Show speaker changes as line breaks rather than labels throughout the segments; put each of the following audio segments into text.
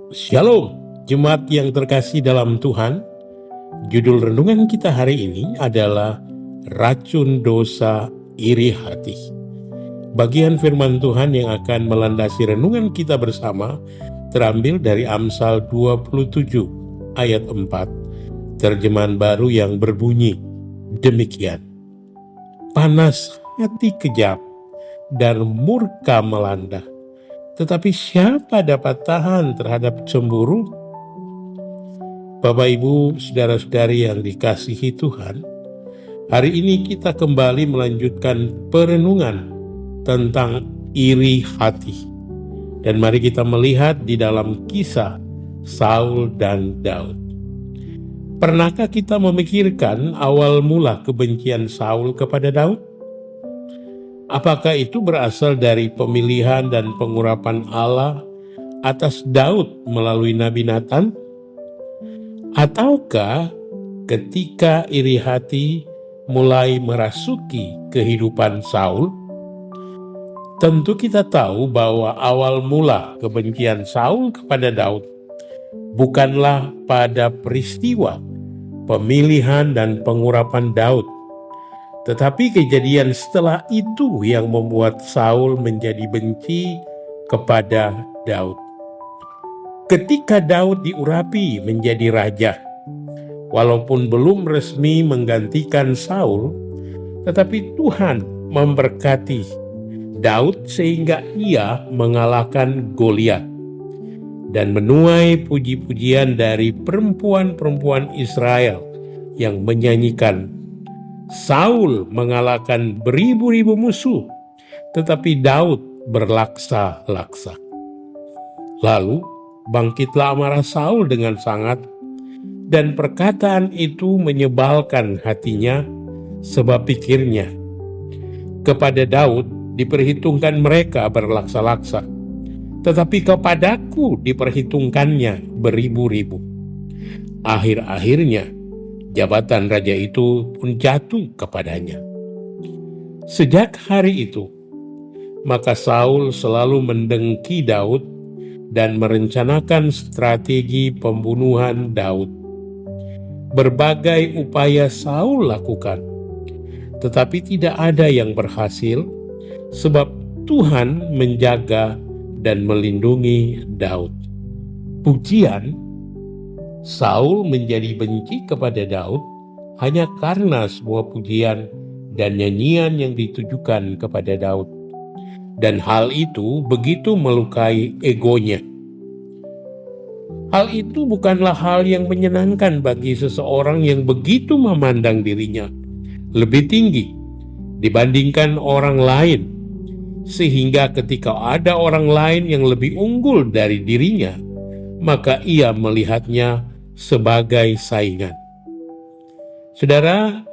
Shalom, jemaat yang terkasih dalam Tuhan. Judul renungan kita hari ini adalah Racun Dosa Iri Hati. Bagian firman Tuhan yang akan melandasi renungan kita bersama terambil dari Amsal 27 ayat 4, terjemahan baru yang berbunyi demikian. Panas hati kejam dan murka melanda, tetapi siapa dapat tahan terhadap cemburu? Bapak, Ibu, saudara-saudari yang dikasihi Tuhan, hari ini kita kembali melanjutkan perenungan tentang iri hati. Dan mari kita melihat di dalam kisah Saul dan Daud. Pernahkah kita memikirkan awal mula kebencian Saul kepada Daud? Apakah itu berasal dari pemilihan dan pengurapan Allah atas Daud melalui Nabi Nathan? Ataukah ketika iri hati mulai merasuki kehidupan Saul? Tentu kita tahu bahwa awal mula kebencian Saul kepada Daud bukanlah pada peristiwa pemilihan dan pengurapan Daud, tetapi kejadian setelah itu yang membuat Saul menjadi benci kepada Daud. Ketika Daud diurapi menjadi raja, walaupun belum resmi menggantikan Saul, tetapi Tuhan memberkati Daud sehingga ia mengalahkan Goliat dan menuai puji-pujian dari perempuan-perempuan Israel yang menyanyikan, Saul mengalahkan beribu-ribu musuh, tetapi Daud berlaksa-laksa. Lalu bangkitlah amarah Saul dengan sangat, dan perkataan itu menyebalkan hatinya, sebab pikirnya, kepada Daud diperhitungkan mereka berlaksa-laksa, tetapi kepadaku diperhitungkannya beribu-ribu. Akhir-akhirnya jabatan raja itu pun jatuh kepadanya. Sejak hari itu, maka Saul selalu mendengki Daud dan merencanakan strategi pembunuhan Daud. Berbagai upaya Saul lakukan, tetapi tidak ada yang berhasil, sebab Tuhan menjaga dan melindungi Daud. Pujian, Saul menjadi benci kepada Daud hanya karena semua pujian dan nyanyian yang ditujukan kepada Daud. Dan hal itu begitu melukai egonya. Hal itu bukanlah hal yang menyenangkan bagi seseorang yang begitu memandang dirinya lebih tinggi dibandingkan orang lain, sehingga ketika ada orang lain yang lebih unggul dari dirinya, maka ia melihatnya sebagai saingan. Saudara,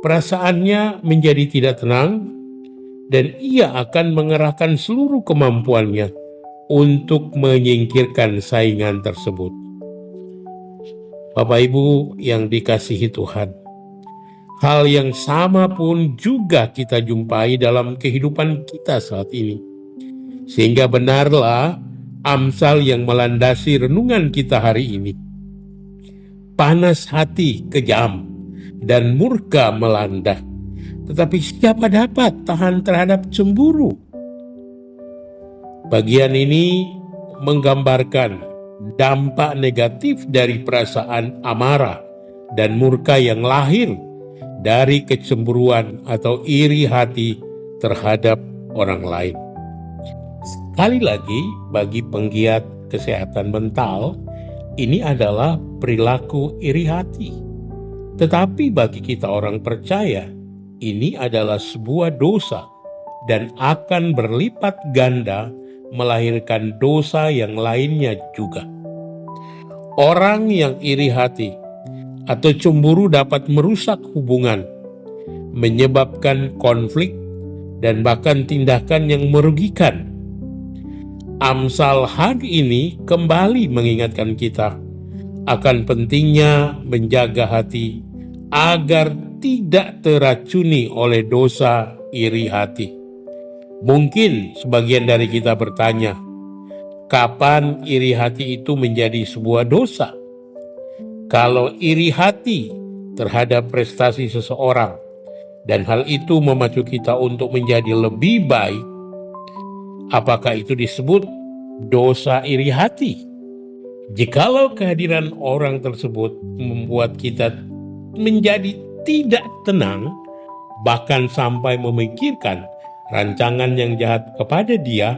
perasaannya menjadi tidak tenang, dan ia akan mengerahkan seluruh kemampuannya untuk menyingkirkan saingan tersebut. Bapak Ibu yang dikasihi Tuhan, hal yang sama pun juga kita jumpai dalam kehidupan kita saat ini. Sehingga benarlah Amsal yang melandasi renungan kita hari ini. Panas hati kejam dan murka melanda, tetapi siapa dapat tahan terhadap cemburu? Bagian ini menggambarkan dampak negatif dari perasaan amarah dan murka yang lahir dari kecemburuan atau iri hati terhadap orang lain. Sekali lagi, bagi penggiat kesehatan mental, ini adalah perilaku iri hati. Tetapi bagi kita orang percaya, ini adalah sebuah dosa dan akan berlipat ganda melahirkan dosa yang lainnya juga. Orang yang iri hati atau cemburu dapat merusak hubungan, menyebabkan konflik, dan bahkan tindakan yang merugikan. Amsal hari ini kembali mengingatkan kita akan pentingnya menjaga hati agar tidak teracuni oleh dosa iri hati. Mungkin sebagian dari kita bertanya, kapan iri hati itu menjadi sebuah dosa? Kalau iri hati terhadap prestasi seseorang dan hal itu memacu kita untuk menjadi lebih baik, apakah itu disebut dosa iri hati? Jikalau kehadiran orang tersebut membuat kita menjadi tidak tenang, bahkan sampai memikirkan rancangan yang jahat kepada dia,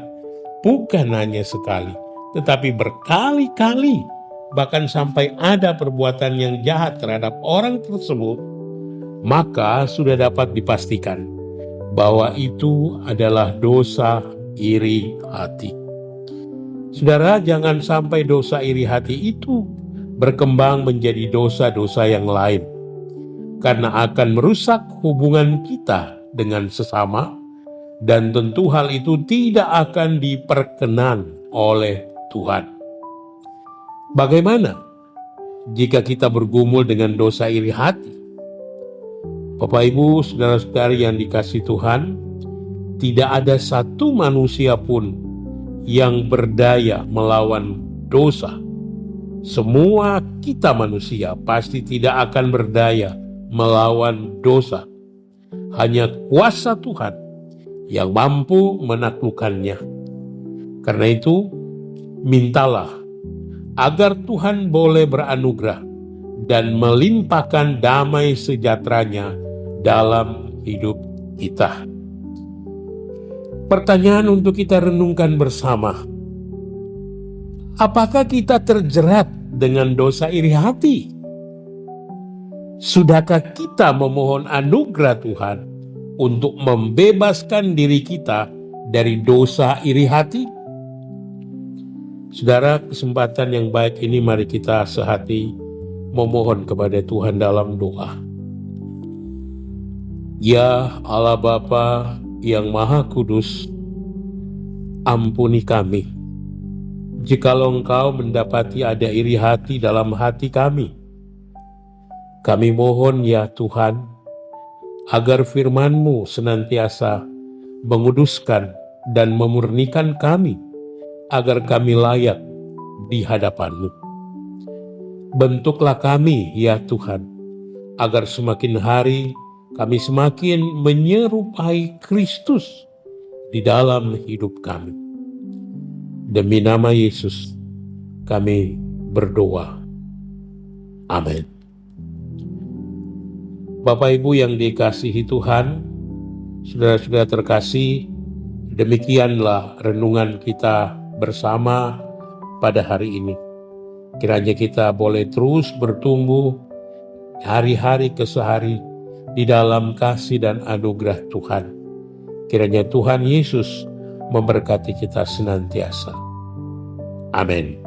bukan hanya sekali, tetapi berkali-kali, bahkan sampai ada perbuatan yang jahat terhadap orang tersebut, maka sudah dapat dipastikan bahwa itu adalah dosa iri hati. Saudara, jangan sampai dosa iri hati itu berkembang menjadi dosa-dosa yang lain, karena akan merusak hubungan kita dengan sesama, dan tentu hal itu tidak akan diperkenan oleh Tuhan. Bagaimana jika kita bergumul dengan dosa iri hati? Bapak, Ibu, saudara-saudari yang dikasihi Tuhan, tidak ada satu manusia pun yang berdaya melawan dosa. Semua kita manusia pasti tidak akan berdaya melawan dosa. Hanya kuasa Tuhan yang mampu menaklukkannya. Karena itu, mintalah agar Tuhan boleh beranugerah dan melimpahkan damai sejahtera-Nya dalam hidup kita. Pertanyaan untuk kita renungkan bersama. Apakah kita terjerat dengan dosa iri hati? Sudahkah kita memohon anugerah Tuhan untuk membebaskan diri kita dari dosa iri hati? Saudara, kesempatan yang baik ini mari kita sehati memohon kepada Tuhan dalam doa. Ya Allah Bapa yang Maha Kudus, ampuni kami jikalau Engkau mendapati ada iri hati dalam hati kami. Kami mohon ya Tuhan, agar firman-Mu senantiasa menguduskan dan memurnikan kami, agar kami layak di hadapan-Mu. Bentuklah kami ya Tuhan, agar semakin hari kami semakin menyerupai Kristus di dalam hidup kami. Demi nama Yesus kami berdoa. Amin. Bapak Ibu yang dikasihi Tuhan, saudara-saudara terkasih, demikianlah renungan kita bersama pada hari ini. Kiranya kita boleh terus bertumbuh hari-hari ke sehari di dalam kasih dan anugerah Tuhan. Kiranya Tuhan Yesus memberkati kita senantiasa. Amin.